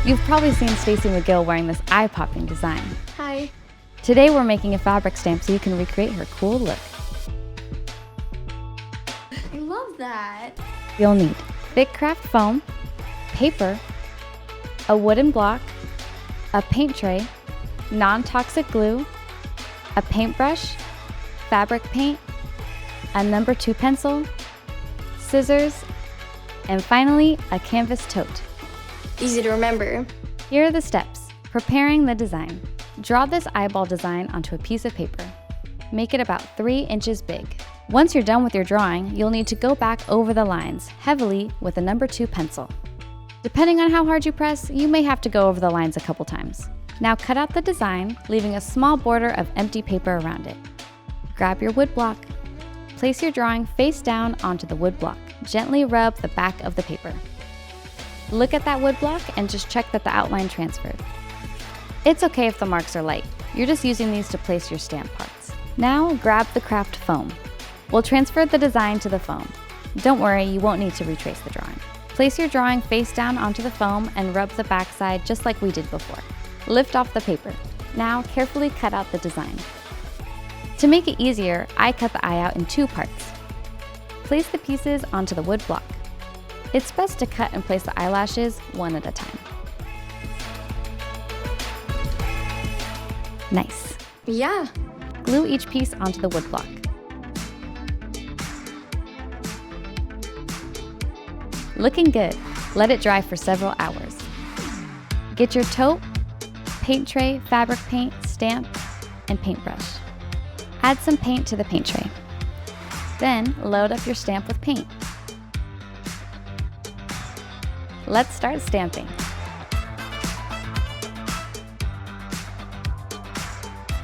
You've probably seen Stacy McGill wearing this eye-popping design. Hi. Today we're making a fabric stamp so you can recreate her cool look. I love that. You'll need thick craft foam, paper, a wooden block, a paint tray, non-toxic glue, a paintbrush, fabric paint, a number 2 pencil, scissors, and finally a canvas tote. Easy to remember. Here are the steps. Preparing the design. Draw this eyeball design onto a piece of paper. Make it about 3 inches big. Once you're done with your drawing, you'll need to go back over the lines heavily with a number 2 pencil. Depending on how hard you press, you may have to go over the lines a couple times. Now cut out the design, leaving a small border of empty paper around it. Grab your wood block. Place your drawing face down onto the wood block. Gently rub the back of the paper. Look at that wood block and just check that the outline transferred. It's okay if the marks are light. You're just using these to place your stamp parts. Now grab the craft foam. We'll transfer the design to the foam. Don't worry, you won't need to retrace the drawing. Place your drawing face down onto the foam and rub the backside just like we did before. Lift off the paper. Now carefully cut out the design. To make it easier, I cut the eye out in 2 parts. Place the pieces onto the wood block. It's best to cut and place the eyelashes one at a time. Nice. Yeah. Glue each piece onto the wood block. Looking good. Let it dry for several hours. Get your tote, paint tray, fabric paint, stamp, and paintbrush. Add some paint to the paint tray. Then load up your stamp with paint. Let's start stamping.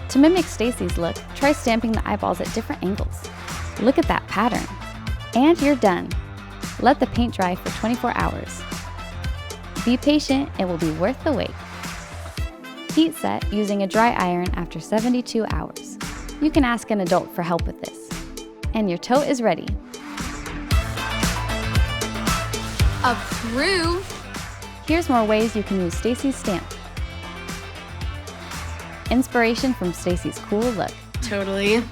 To mimic Stacy's look, try stamping the eyeballs at different angles. Look at that pattern. And you're done. Let the paint dry for 24 hours. Be patient, it will be worth the wait. Heat set using a dry iron after 72 hours. You can ask an adult for help with this. And your tote is ready. Approve. Here's more ways you can use Stacy's stamp. Inspiration from Stacy's cool look. Totally.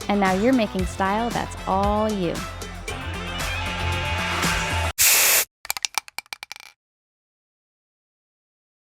And now you're making style that's all you.